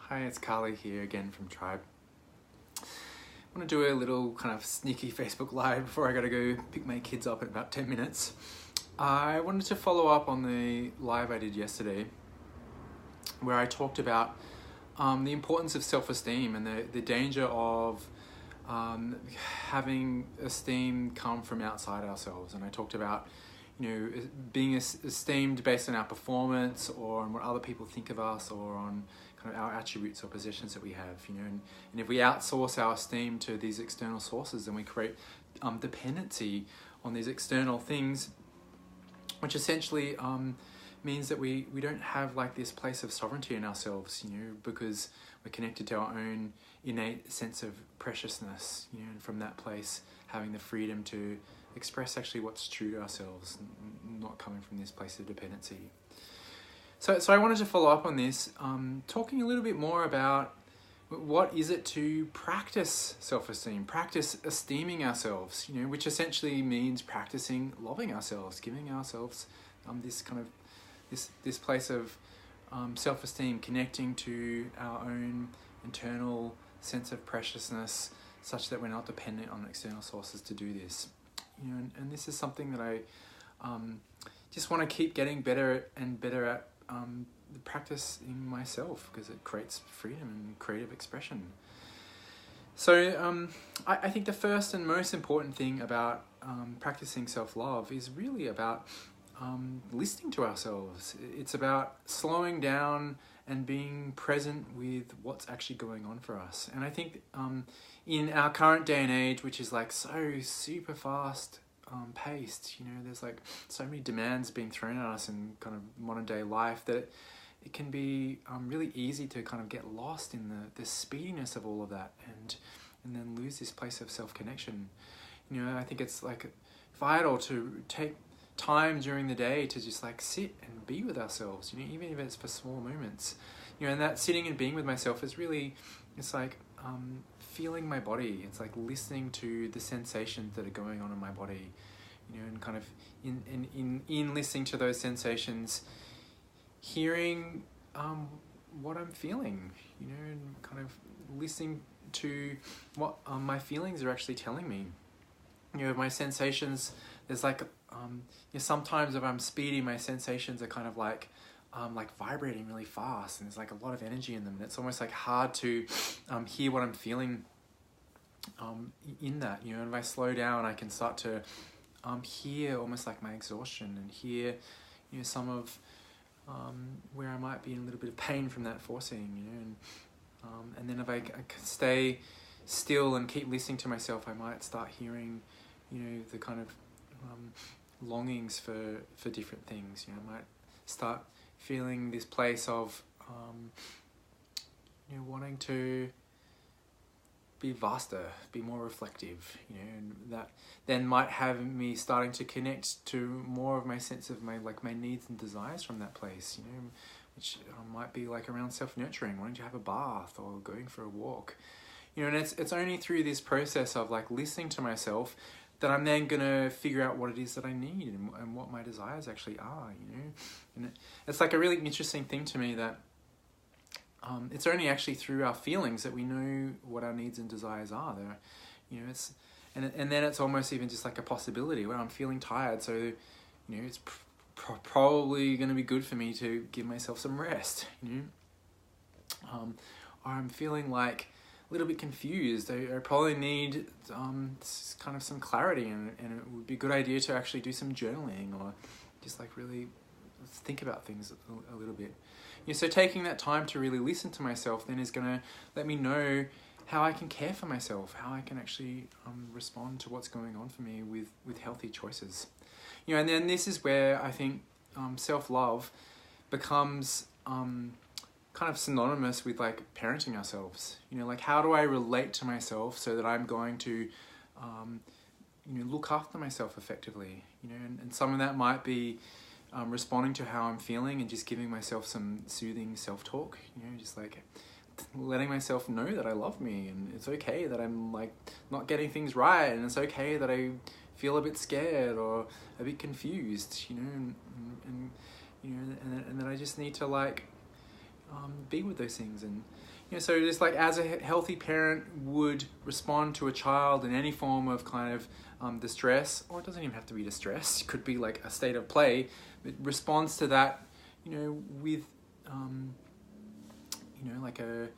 Hi, it's Carly here again from Tribe. I want to do a little kind of sneaky Facebook Live before I gotta go pick my kids up in about 10 minutes. I wanted to follow up on the live I did yesterday where I talked about the importance of self-esteem and the danger of having esteem come from outside ourselves. And I talked about being esteemed based on our performance or on what other people think of us or on kind of our attributes or possessions that we have, and if we outsource our esteem to these external sources, then we create dependency on these external things, which essentially means that we don't have like this place of sovereignty in ourselves, because we're connected to our own innate sense of preciousness, and from that place having the freedom to express actually what's true to ourselves, not coming from this place of dependency. So I wanted to follow up on this, talking a little bit more about what is it to practice self-esteem, practice esteeming ourselves, which essentially means practicing loving ourselves, giving ourselves this kind of this place of self-esteem, connecting to our own internal sense of preciousness, such that we're not dependent on external sources to do this. And this is something that I just want to keep getting better and better at practicing myself, because it creates freedom and creative expression. So I think the first and most important thing about practicing self-love is really about listening to ourselves. It's about slowing down and being present with what's actually going on for us. And I think in our current day and age, which is like so super fast paced, there's like so many demands being thrown at us in kind of modern day life, that it can be really easy to kind of get lost in the speediness of all of that and then lose this place of self-connection. I think it's like vital to take time during the day to just like sit and be with ourselves, even if it's for small moments, and that sitting and being with myself is really, it's like feeling my body. It's like listening to the sensations that are going on in my body, and kind of in listening to those sensations, hearing what I'm feeling, and kind of listening to what my feelings are actually telling me. My sensations, there's like sometimes if I'm speedy, my sensations are kind of like vibrating really fast, and there's like a lot of energy in them, and it's almost like hard to hear what I'm feeling in that. And if I slow down, I can start to hear almost like my exhaustion, and hear some of where I might be in a little bit of pain from that forcing, and then if I stay still and keep listening to myself, I might start hearing the kind of longings for different things. I might start feeling this place of wanting to be vaster, be more reflective, and that then might have me starting to connect to more of my sense of my needs and desires from that place, which might be like around self-nurturing, wanting to have a bath or going for a walk, and it's only through this process of like listening to myself that I'm then gonna figure out what it is that I need and what my desires actually are, and it's like a really interesting thing to me that it's only actually through our feelings that we know what our needs and desires are. It's and then it's almost even just like a possibility where I'm feeling tired, so it's probably going to be good for me to give myself some rest. Or I'm feeling like a little bit confused. I probably need kind of some clarity, and it would be a good idea to actually do some journaling or just like really think about things a little bit. So taking that time to really listen to myself then is going to let me know how I can care for myself, how I can actually respond to what's going on for me with healthy choices. And then this is where I think self-love becomes kind of synonymous with like parenting ourselves. Like how do I relate to myself so that I'm going to look after myself effectively, and some of that might be responding to how I'm feeling and just giving myself some soothing self-talk, just like letting myself know that I love me, and it's okay that I'm like not getting things right, and it's okay that I feel a bit scared or a bit confused, and then I just need to like be with those things. And so just like as a healthy parent would respond to a child in any form of kind of distress, or it doesn't even have to be distress, it could be like a state of play, it responds to that, with, like a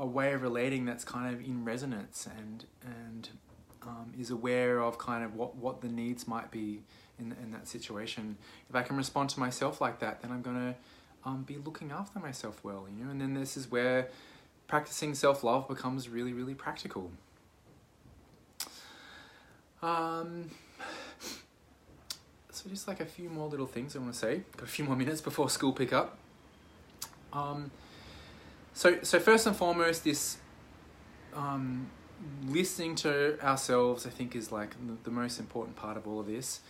way of relating that's kind of in resonance and is aware of kind of what the needs might be in that situation. If I can respond to myself like that, then I'm going to be looking after myself well, and then this is where practicing self-love becomes really, really practical. So just like a few more little things I want to say. Got a few more minutes before school pick up. So first and foremost, this listening to ourselves, I think, is like the most important part of all of this.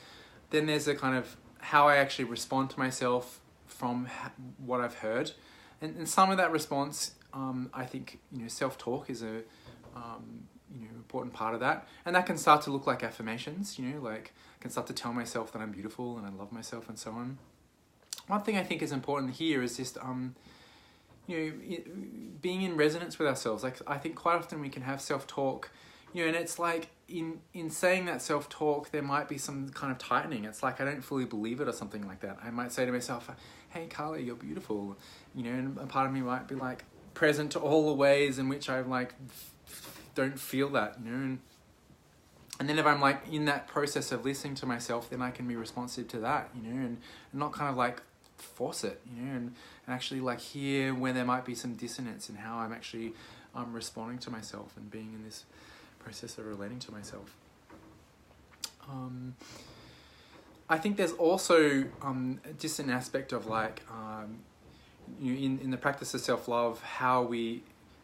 Then there's a kind of how I actually respond to myself from what I've heard, and some of that response, I think, self-talk is a important part of that, and that can start to look like affirmations. Like I can start to tell myself that I'm beautiful and I love myself and so on. One thing I think is important here is just being in resonance with ourselves. Like I think quite often we can have self-talk, and it's like in saying that self-talk, there might be some kind of tightening. It's like I don't fully believe it or something like that. I might say to myself, hey Carly, you're beautiful, and a part of me might be like present to all the ways in which I like don't feel that, and then if I'm like in that process of listening to myself, then I can be responsive to that, and not kind of like force it, and actually like hear where there might be some dissonance in how I'm actually responding to myself and being in this process of relating to myself. I think there's also just an aspect of like in the practice of self-love, how we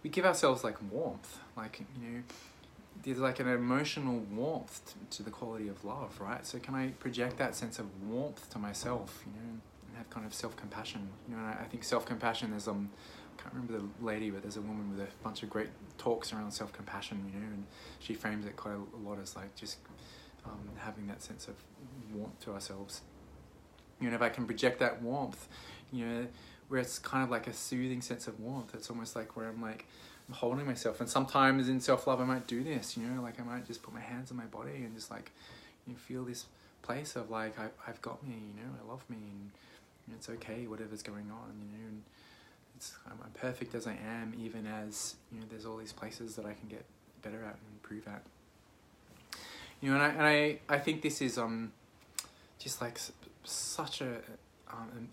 give ourselves like warmth, like there's like an emotional warmth to the quality of love, right? So can I project that sense of warmth to myself, and have kind of self-compassion, and I think self-compassion, there's I can't remember the lady, but there's a woman with a bunch of great talks around self-compassion, and she frames it quite a lot as like just having that sense of warmth to ourselves. If I can project that warmth, where it's kind of like a soothing sense of warmth, it's almost like where I'm holding myself. And sometimes in self-love I might do this, like I might just put my hands on my body and just like feel this place of like I've got me, I love me, and it's okay whatever's going on, and I'm perfect as I am, even as there's all these places that I can get better at and improve at. And I think this is just like such a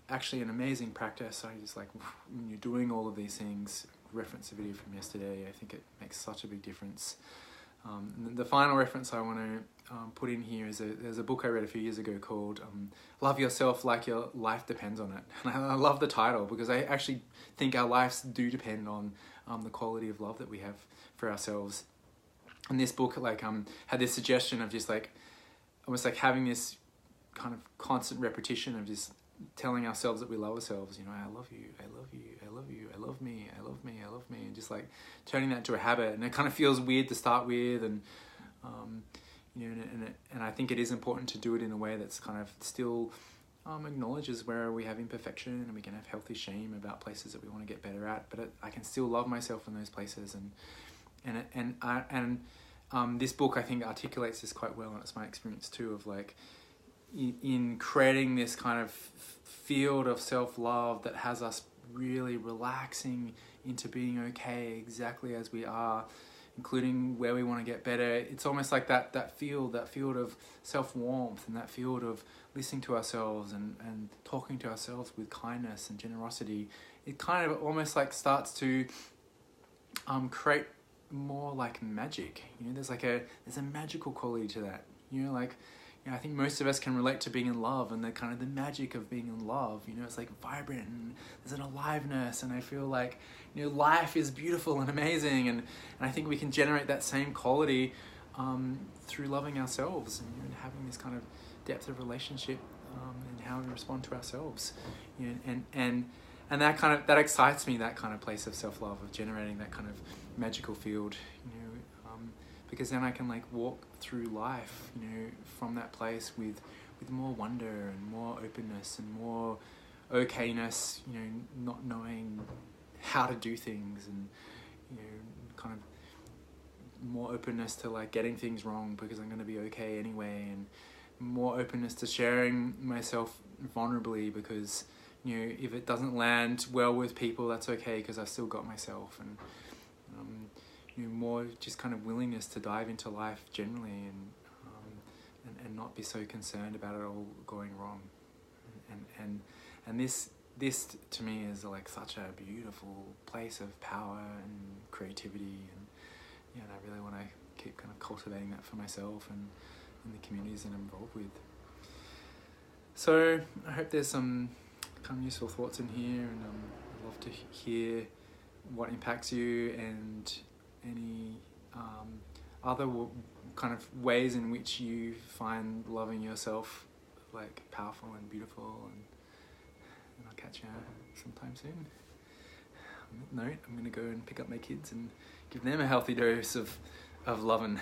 actually an amazing practice. I just like when you're doing all of these things, reference a video from yesterday, I think it makes such a big difference. The final reference I want to put in here is there's a book I read a few years ago called Love Yourself Like Your Life Depends on It. And I love the title because I actually think our lives do depend on the quality of love that we have for ourselves. And this book had this suggestion of just like almost like having this kind of constant repetition of just telling ourselves that we love ourselves, I love you, I love you, I love you, I love me, I love me, I love me, and just like turning that into a habit. And it kind of feels weird to start with, and and I think it is important to do it in a way that's kind of still acknowledges where we have imperfection, and we can have healthy shame about places that we want to get better at, but I can still love myself in those places. And this book I think articulates this quite well, and it's my experience too of like in creating this kind of field of self-love that has us really relaxing into being okay exactly as we are, including where we want to get better. It's almost like that field of self-warmth, and that field of listening to ourselves and talking to ourselves with kindness and generosity. It kind of almost like starts to create more like magic. There's a magical quality to that. I think most of us can relate to being in love and the kind of the magic of being in love. It's like vibrant and there's an aliveness, and I feel like life is beautiful and amazing, and I think we can generate that same quality through loving ourselves and having this kind of depth of relationship and how we respond to ourselves. And that excites me, that kind of place of self-love, of generating that kind of magical field, because then I can like walk through life, from that place with more wonder and more openness and more okayness, not knowing how to do things, and you know, kind of more openness to like getting things wrong because I'm going to be okay anyway, and more openness to sharing myself vulnerably because, you know, if it doesn't land well with people, that's okay because I've still got myself. And you know, more just kind of willingness to dive into life generally, and not be so concerned about it all going wrong. And this to me is like such a beautiful place of power and creativity, and yeah, and I really want to keep kind of cultivating that for myself and the communities that I'm involved with. So I hope there's some kind of useful thoughts in here, and I'd love to hear what impacts you and any other kind of ways in which you find loving yourself like powerful and beautiful, and I'll catch you sometime soon. On that note, I'm going to go and pick up my kids and give them a healthy dose of loving.